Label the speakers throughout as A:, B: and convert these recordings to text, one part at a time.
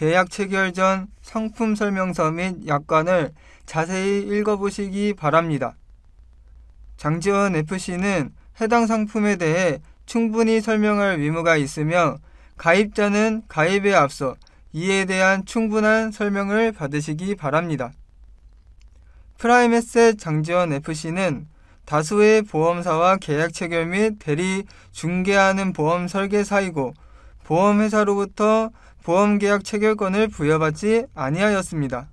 A: 계약 체결 전 상품 설명서 및 약관을 자세히 읽어보시기 바랍니다. 장지원 FC는 해당 상품에 대해 충분히 설명할 의무가 있으며 가입자는 가입에 앞서 이에 대한 충분한 설명을 받으시기 바랍니다. 프라임에셋 장지원 FC는 다수의 보험사와 계약 체결 및 대리 중개하는 보험 설계사이고 보험회사로부터 보험계약 체결권을 부여받지 아니하였습니다.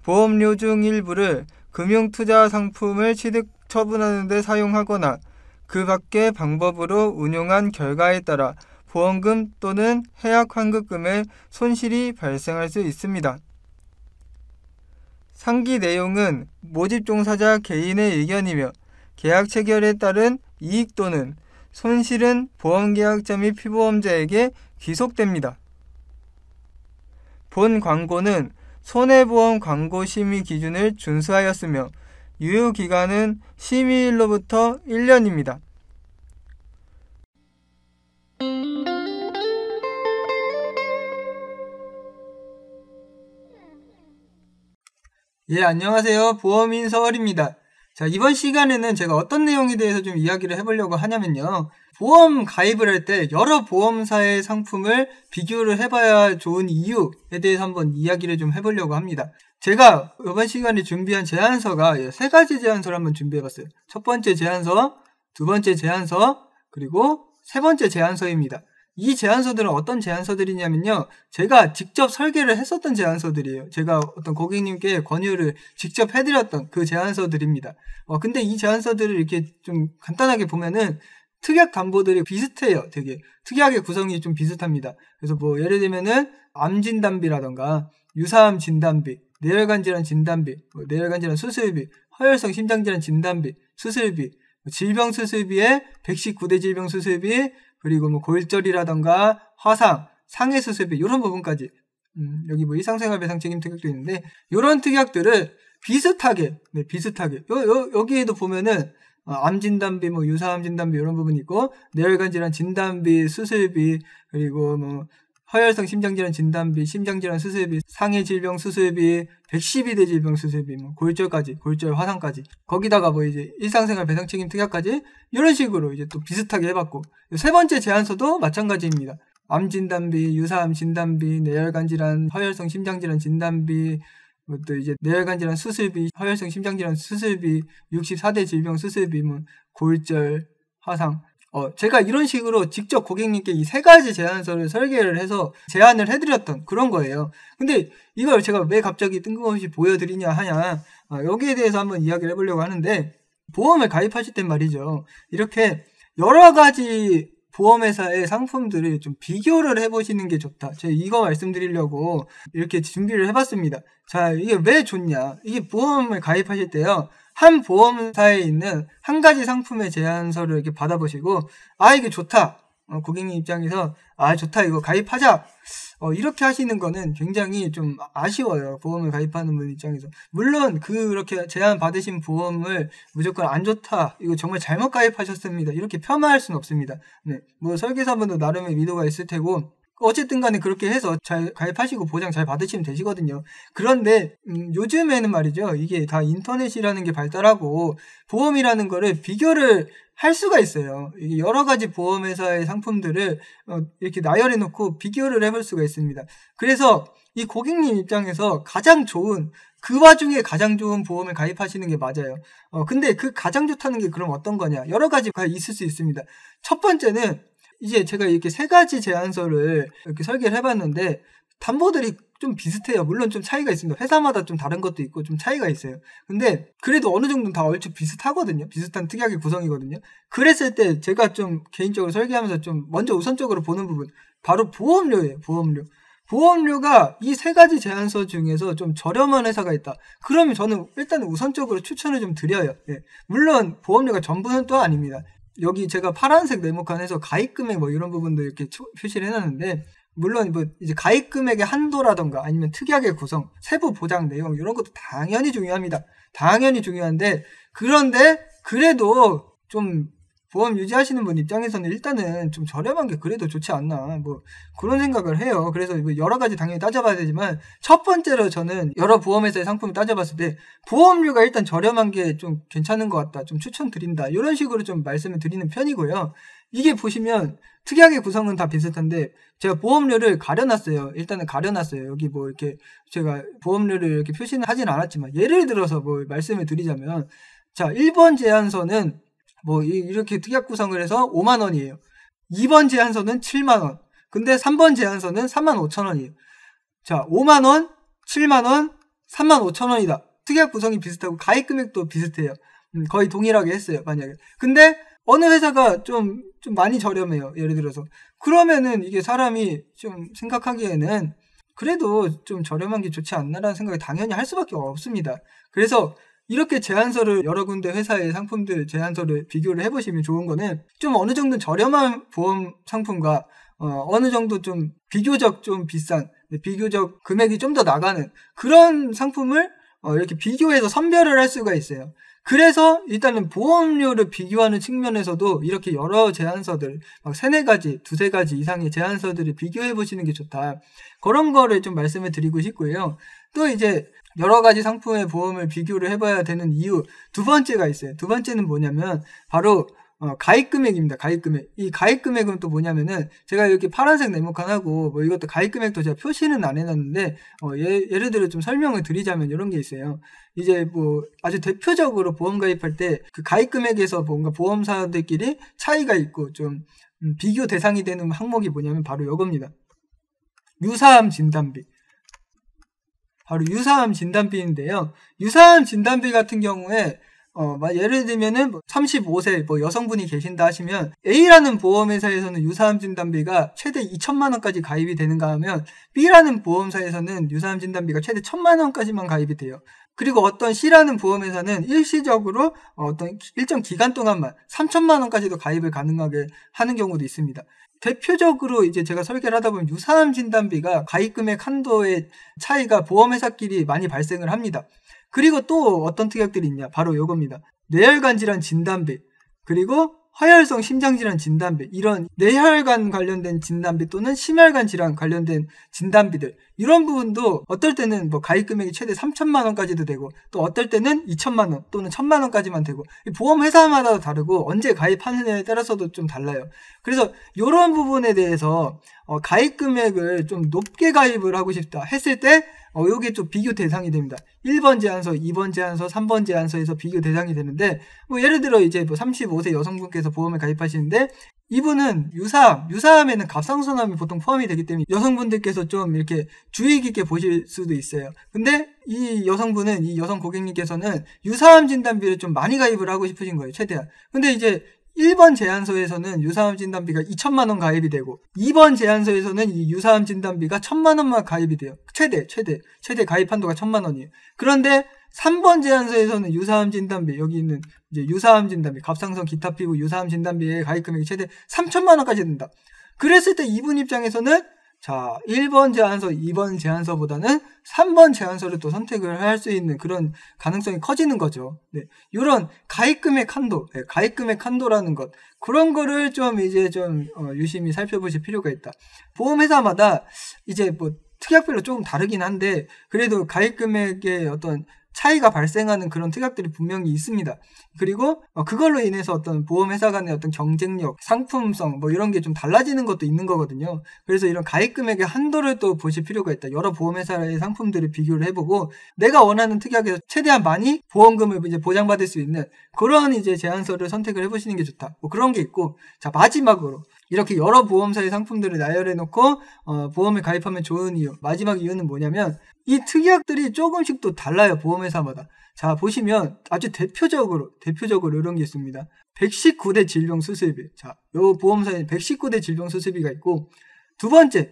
A: 보험료 중 일부를 금융투자 상품을 취득 처분하는 데 사용하거나 그 밖의 방법으로 운용한 결과에 따라 보험금 또는 해약 환급금의 손실이 발생할 수 있습니다. 상기 내용은 모집 종사자 개인의 의견이며 계약 체결에 따른 이익 또는 손실은 보험계약자 및 피보험자에게 귀속됩니다. 본 광고는 손해보험 광고 심의 기준을 준수하였으며 유효기간은 심의일로부터 1년입니다. 안녕하세요. 보험인 서얼입니다. 자, 이번 시간에는 제가 어떤 내용에 대해서 좀 이야기를 해보려고 하냐면요. 보험 가입을 할 때 여러 보험사의 상품을 비교를 해봐야 좋은 이유에 대해서 한번 이야기를 좀 해보려고 합니다. 제가 이번 시간에 준비한 제안서가 3가지 제안서를 한번 준비해봤어요. 첫 번째 제안서, 두 번째 제안서, 그리고 세 번째 제안서입니다. 이 제안서들은 어떤 제안서들이냐면요. 제가 직접 설계를 했었던 제안서들이에요. 제가 어떤 고객님께 권유를 직접 해드렸던 그 제안서들입니다. 근데 이 제안서들을 이렇게 좀 간단하게 보면은 특약 담보들이 비슷해요. 되게 특약의 구성이 좀 비슷합니다. 그래서 뭐 예를 들면은 암 진단비라던가 유사암 진단비, 뇌혈관 질환 진단비, 뇌혈관 질환 수술비, 허혈성 심장질환 진단비, 수술비, 질병 수술비에 119대 질병 수술비, 그리고 뭐 골절이라던가 화상, 상해 수술비 이런 부분까지 여기 뭐 일상생활 배상 책임 특약도 있는데 이런 특약들을 비슷하게 여기에도 보면은 암 진단비, 뭐 유사암 진단비 이런 부분이 있고 뇌혈관 질환 진단비, 수술비, 그리고 뭐 허혈성 심장질환 진단비, 심장질환 수술비, 상해 질병 수술비, 112대 질병 수술비, 뭐 골절까지, 골절 화상까지, 거기다가 뭐 이제 일상생활 배상 책임 특약까지 이런 식으로 이제 또 비슷하게 해봤고, 세 번째 제안서도 마찬가지입니다. 암 진단비, 유사암 진단비, 뇌혈관 질환, 허혈성 심장질환 진단비, 또 이제 뇌혈관 질환 수술비, 허혈성 심장질환 수술비, 64대 질병 수술비, 뭐 골절, 화상. 제가 이런 식으로 직접 고객님께 이 3가지 제안서를 설계를 해서 제안을 해드렸던 그런 거예요. 근데 이걸 제가 왜 갑자기 뜬금없이 보여드리냐 하냐, 여기에 대해서 한번 이야기를 해보려고 하는데, 보험을 가입하실 땐 말이죠. 이렇게 여러 가지 보험회사의 상품들을 좀 비교를 해보시는 게 좋다. 제가 이거 말씀드리려고 이렇게 준비를 해봤습니다. 자, 이게 왜 좋냐. 이게 보험을 가입하실 때요. 한 보험사에 있는 한 가지 상품의 제안서를 이렇게 받아보시고, 이게 좋다. 고객님 입장에서, 좋다. 이거 가입하자. 이렇게 하시는 거는 굉장히 좀 아쉬워요. 보험을 가입하는 분 입장에서. 물론, 그렇게 제안 받으신 보험을 무조건 안 좋다. 이거 정말 잘못 가입하셨습니다. 이렇게 폄하할 수는 없습니다. 네. 뭐 설계사분도 나름의 의도가 있을 테고, 어쨌든 간에 그렇게 해서 잘 가입하시고 보장 잘 받으시면 되시거든요. 그런데 요즘에는 말이죠. 이게 다 인터넷이라는 게 발달하고 보험이라는 거를 비교를 할 수가 있어요. 이게 여러 가지 보험회사의 상품들을 이렇게 나열해 놓고 비교를 해볼 수가 있습니다. 그래서 이 고객님 입장에서 가장 좋은, 그 와중에 가장 좋은 보험을 가입하시는 게 맞아요. 근데 그 가장 좋다는 게 그럼 어떤 거냐? 여러 가지가 있을 수 있습니다. 첫 번째는 이제 제가 이렇게 3가지 제안서를 이렇게 설계를 해봤는데 담보들이 좀 비슷해요. 물론 좀 차이가 있습니다. 회사마다 좀 다른 것도 있고 좀 차이가 있어요. 근데 그래도 어느 정도는 다 얼추 비슷하거든요. 비슷한 특약의 구성이거든요. 그랬을 때 제가 좀 개인적으로 설계하면서 좀 먼저 우선적으로 보는 부분, 바로 보험료예요. 보험료가 이 3가지 제안서 중에서 좀 저렴한 회사가 있다. 그러면 저는 일단 우선적으로 추천을 좀 드려요. 예. 물론 보험료가 전부는 또 아닙니다. 여기 제가 파란색 네모칸에서 가입금액 뭐 이런 부분도 이렇게 표시를 해놨는데, 물론 뭐 이제 가입금액의 한도라던가 아니면 특약의 구성, 세부 보장 내용 이런 것도 당연히 중요합니다. 당연히 중요한데, 그런데 그래도 좀 보험 유지하시는 분 입장에서는 일단은 좀 저렴한 게 그래도 좋지 않나 뭐 그런 생각을 해요. 그래서 여러 가지 당연히 따져봐야 되지만 첫 번째로 저는 여러 보험회사의 상품을 따져봤을 때 보험료가 일단 저렴한 게 좀 괜찮은 것 같다, 좀 추천드린다, 이런 식으로 좀 말씀을 드리는 편이고요. 이게 보시면 특약의 구성은 다 비슷한데 제가 보험료를 가려놨어요. 일단은 가려놨어요. 여기 뭐 이렇게 제가 보험료를 이렇게 표시는 하진 않았지만 예를 들어서 뭐 말씀을 드리자면 자, 1번 제한서는 뭐 이렇게 특약 구성을 해서 5만 원이에요. 2번 제한서는 7만 원. 근데 3번 제한서는 3만 5천 원이에요. 자, 5만 원, 7만 원, 3만 5천 원이다. 특약 구성이 비슷하고 가입 금액도 비슷해요. 거의 동일하게 했어요, 만약에. 근데 어느 회사가 좀 많이 저렴해요. 예를 들어서. 그러면은 이게 사람이 좀 생각하기에는 그래도 좀 저렴한 게 좋지 않나라는 생각을 당연히 할 수밖에 없습니다. 그래서 이렇게 제안서를 여러 군데 회사의 상품들 제안서를 비교를 해보시면 좋은 거는 좀 어느 정도 저렴한 보험 상품과 어느 정도 좀 비교적 좀 비싼, 비교적 금액이 좀 더 나가는 그런 상품을 이렇게 비교해서 선별을 할 수가 있어요. 그래서 일단은 보험료를 비교하는 측면에서도 이렇게 여러 제안서들, 막 3-4가지, 2-3가지 이상의 제안서들을 비교해 보시는 게 좋다. 그런 거를 좀 말씀을 드리고 싶고요. 또 이제 여러 가지 상품의 보험을 비교를 해봐야 되는 이유 두 번째가 있어요. 두 번째는 뭐냐면 바로 가입 금액입니다. 가입 금액. 이 가입 금액은 또 뭐냐면은 제가 이렇게 파란색 네모칸하고 뭐 이것도 가입 금액도 제가 표시는 안 해놨는데 예를 들어 좀 설명을 드리자면 이런 게 있어요. 이제 뭐 아주 대표적으로 보험 가입할 때 그 가입 금액에서 뭔가 보험사들끼리 차이가 있고 좀 비교 대상이 되는 항목이 뭐냐면 바로 이겁니다. 유사암 진단비. 바로 유사암 진단비인데요. 유사암 진단비 같은 경우에 예를 들면은 35세 여성분이 계신다 하시면 A라는 보험회사에서는 유사암 진단비가 최대 2천만 원까지 가입이 되는가 하면 B라는 보험사에서는 유사암 진단비가 최대 1,000만 원까지만 가입이 돼요. 그리고 어떤 C라는 보험회사는 일시적으로 어떤 일정 기간 동안만 3천만 원까지도 가입을 가능하게 하는 경우도 있습니다. 대표적으로 이제 제가 설계를 하다 보면 유사암 진단비가 가입 금액 한도의 차이가 보험회사끼리 많이 발생을 합니다. 그리고 또 어떤 특약들이 있냐? 바로 이겁니다. 뇌혈관 질환 진단비, 그리고 허혈성 심장질환 진단비, 이런 뇌혈관 관련된 진단비 또는 심혈관 질환 관련된 진단비들, 이런 부분도 어떨 때는 뭐 가입 금액이 최대 3천만 원까지도 되고 또 어떨 때는 2천만 원 또는 1,000만 원까지만 되고 보험 회사마다 다르고 언제 가입하느냐에 따라서도 좀 달라요. 그래서 이런 부분에 대해서 가입 금액을 좀 높게 가입을 하고 싶다 했을 때 요게 좀 비교 대상이 됩니다. 1번 제안서, 2번 제안서, 3번 제안서에서 비교 대상이 되는데 뭐 예를 들어 이제 35세 여성분께서 보험에 가입하시는데 이분은 유사암에는 갑상선암이 보통 포함이 되기 때문에 여성분들께서 좀 이렇게 주의 깊게 보실 수도 있어요. 근데 이 여성 고객님께서는 유사암 진단비를 좀 많이 가입을 하고 싶으신 거예요, 최대한. 근데 이제 1번 제안서에서는 유사암 진단비가 2천만 원 가입이 되고 2번 제안서에서는 이 유사암 진단비가 1,000만 원만 가입이 돼요. 최대 가입 한도가 1,000만 원이에요. 그런데 3번 제안서에서는 유사암 진단비, 여기 있는 이제 유사암 진단비, 갑상선 기타 피부 유사암 진단비의 가입 금액이 최대 3천만 원까지 된다. 그랬을 때 이분 입장에서는 자, 1번 제안서, 2번 제안서보다는 3번 제안서를 또 선택을 할 수 있는 그런 가능성이 커지는 거죠. 네. 이런 가입금액 한도, 가입금액 한도라는 것, 그런 거를 좀 이제 좀 유심히 살펴보실 필요가 있다. 보험회사마다 이제 뭐 특약별로 조금 다르긴 한데 그래도 가입금액의 어떤 차이가 발생하는 그런 특약들이 분명히 있습니다. 그리고 그걸로 인해서 어떤 보험회사 간의 어떤 경쟁력, 상품성 뭐 이런 게 좀 달라지는 것도 있는 거거든요. 그래서 이런 가입 금액의 한도를 또 보실 필요가 있다. 여러 보험회사의 상품들을 비교를 해보고 내가 원하는 특약에서 최대한 많이 보험금을 이제 보장받을 수 있는 그런 이제 제안서를 선택을 해보시는 게 좋다. 뭐 그런 게 있고, 자, 마지막으로 이렇게 여러 보험사의 상품들을 나열해놓고 보험에 가입하면 좋은 이유, 마지막 이유는 뭐냐면 이 특약들이 조금씩 또 달라요, 보험회사마다. 자, 보시면 아주 대표적으로 이런 게 있습니다. 119대 질병 수술비. 자, 요 보험사에 119대 질병 수술비가 있고, 두 번째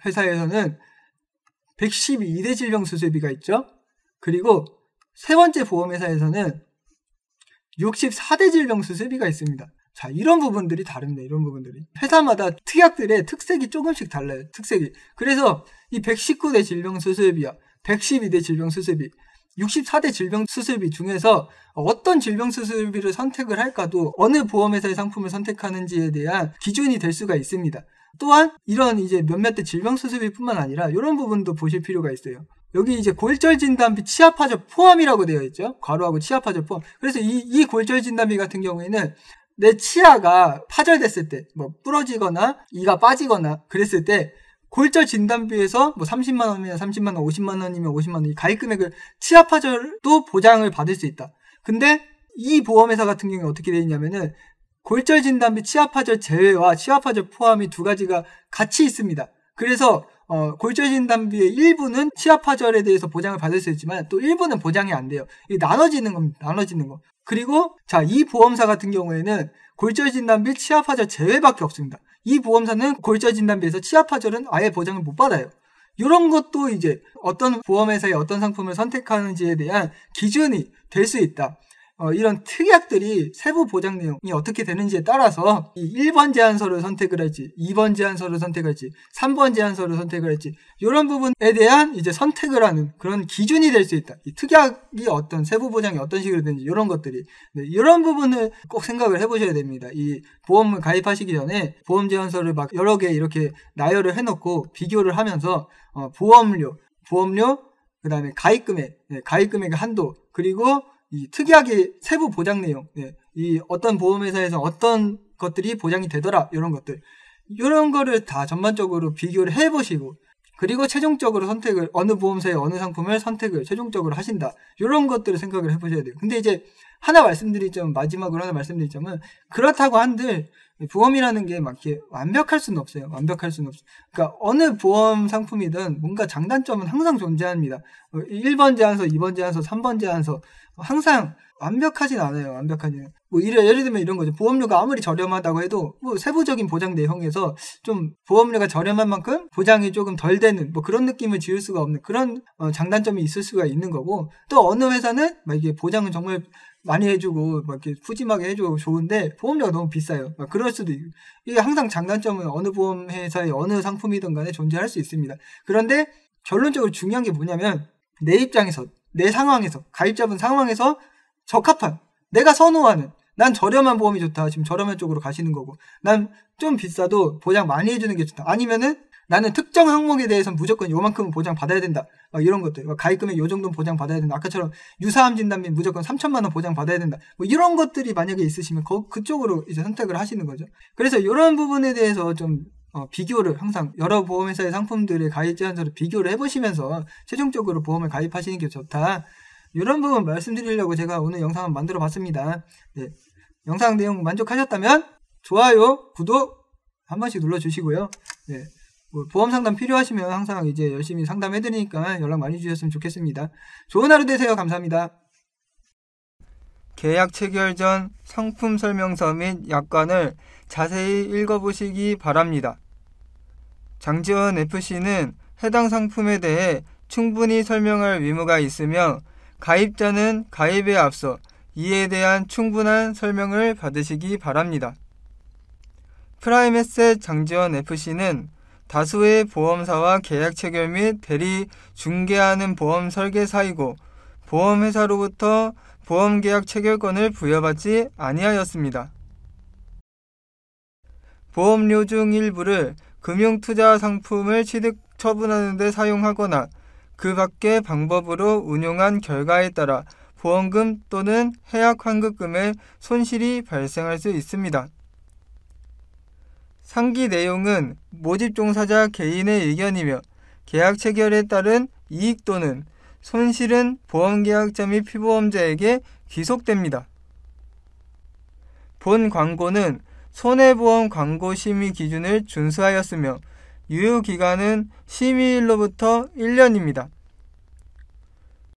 A: 회사에서는 112대 질병 수술비가 있죠. 그리고 세 번째 보험회사에서는 64대 질병 수술비가 있습니다. 자, 이런 부분들이 다릅니다. 이런 부분들이. 회사마다 특약들의 특색이 조금씩 달라요. 특색이. 그래서 이 119대 질병 수술비와 112대 질병 수술비, 64대 질병수술비 중에서 어떤 질병수술비를 선택을 할까도 어느 보험회사의 상품을 선택하는지에 대한 기준이 될 수가 있습니다. 또한 이런 이제 몇몇 대 질병수술비뿐만 아니라 이런 부분도 보실 필요가 있어요. 여기 이제 골절진단비 치아파절 포함이라고 되어 있죠. 괄호하고 치아파절 포함. 그래서 이 골절진단비 같은 경우에는 내 치아가 파절됐을 때, 뭐 부러지거나 이가 빠지거나 그랬을 때 골절 진단비에서 뭐 30만 원이면 30만 원, 50만 원이면 50만 원, 이 가입 금액을 치아 파절도 보장을 받을 수 있다. 근데 이 보험회사 같은 경우에 어떻게 되어 있냐면은 골절 진단비 치아 파절 제외와 치아 파절 포함이 두 가지가 같이 있습니다. 그래서 골절 진단비의 일부는 치아 파절에 대해서 보장을 받을 수 있지만 또 일부는 보장이 안 돼요. 이게 나눠지는 겁니다. 나눠지는 거. 그리고 자, 이 보험사 같은 경우에는 골절 진단비 치아 파절 제외밖에 없습니다. 이 보험사는 골절 진단비에서 치아 파절은 아예 보장을 못 받아요. 이런 것도 이제 어떤 보험회사의 어떤 상품을 선택하는지에 대한 기준이 될 수 있다. 이런 특약들이 세부 보장 내용이 어떻게 되는지에 따라서 이 1번 제안서를 선택을 할지 2번 제안서를 선택할지 3번 제안서를 선택을 할지 이런 부분에 대한 이제 선택을 하는 그런 기준이 될 수 있다. 이 특약이 어떤 세부 보장이 어떤 식으로 되는지 이런 것들이 이런 부분을 꼭 생각을 해보셔야 됩니다. 이 보험을 가입하시기 전에 보험 제안서를 막 여러 개 이렇게 나열을 해놓고 비교를 하면서 보험료 그다음에 가입 금액의 한도 그리고 이 특약의 세부 보장 내용, 이 어떤 보험회사에서 어떤 것들이 보장이 되더라, 이런 것들. 이런 거를 다 전반적으로 비교를 해보시고, 그리고 최종적으로 선택을, 어느 보험사의 어느 상품을 선택을 최종적으로 하신다. 이런 것들을 생각을 해보셔야 돼요. 근데 이제 마지막으로 하나 말씀드리자면, 그렇다고 한들, 보험이라는 게 막 이렇게 완벽할 수는 없어요. 그러니까 어느 보험 상품이든 뭔가 장단점은 항상 존재합니다. 1번 제안서, 2번 제안서, 3번 제안서, 항상 완벽하진 않아요. 뭐 예를 들면 이런 거죠. 보험료가 아무리 저렴하다고 해도 뭐 세부적인 보장 내용에서 좀 보험료가 저렴한 만큼 보장이 조금 덜 되는 뭐 그런 느낌을 지울 수가 없는 그런 장단점이 있을 수가 있는 거고, 또 어느 회사는 막 이게 보장은 정말 많이 해주고 막 이렇게 푸짐하게 해주고 좋은데 보험료가 너무 비싸요. 그럴 수도 있고, 이게 항상 장단점은 어느 보험회사의 어느 상품이든 간에 존재할 수 있습니다. 그런데 결론적으로 중요한 게 뭐냐면 내 입장에서, 내 상황에서, 가입자분 상황에서 적합한, 내가 선호하는, 난 저렴한 보험이 좋다. 지금 저렴한 쪽으로 가시는 거고, 난 좀 비싸도 보장 많이 해주는 게 좋다. 아니면은 나는 특정 항목에 대해서는 무조건 요만큼은 보장 받아야 된다. 막 이런 것들. 가입 금액 요 정도는 보장 받아야 된다. 아까처럼 유사암 진단비 무조건 3천만 원 보장 받아야 된다. 뭐 이런 것들이 만약에 있으시면 그쪽으로 이제 선택을 하시는 거죠. 그래서 이런 부분에 대해서 좀 비교를 항상 여러 보험회사의 상품들의 가입 제한서를 비교를 해보시면서 최종적으로 보험을 가입하시는 게 좋다. 이런 부분 말씀드리려고 제가 오늘 영상을 만들어 봤습니다. 네. 영상 내용 만족하셨다면 좋아요, 구독 한 번씩 눌러주시고요. 네. 뭐 보험 상담 필요하시면 항상 이제 열심히 상담해드리니까 연락 많이 주셨으면 좋겠습니다. 좋은 하루 되세요. 감사합니다. 계약 체결 전 상품 설명서 및 약관을 자세히 읽어보시기 바랍니다. 장지원 FC는 해당 상품에 대해 충분히 설명할 의무가 있으며 가입자는 가입에 앞서 이에 대한 충분한 설명을 받으시기 바랍니다. 프라임에셋 장지원 FC는 다수의 보험사와 계약 체결 및 대리 중개하는 보험 설계사이고 보험회사로부터 보험계약 체결권을 부여받지 아니하였습니다. 보험료 중 일부를 금융투자 상품을 취득 처분하는 데 사용하거나 그 밖의 방법으로 운용한 결과에 따라 보험금 또는 해약 환급금의 손실이 발생할 수 있습니다. 상기 내용은 모집 종사자 개인의 의견이며 계약 체결에 따른 이익 또는 손실은 보험계약자 및 피보험자에게 귀속됩니다. 본 광고는 손해보험 광고 심의 기준을 준수하였으며 유효기간은 심의일로부터 1년입니다.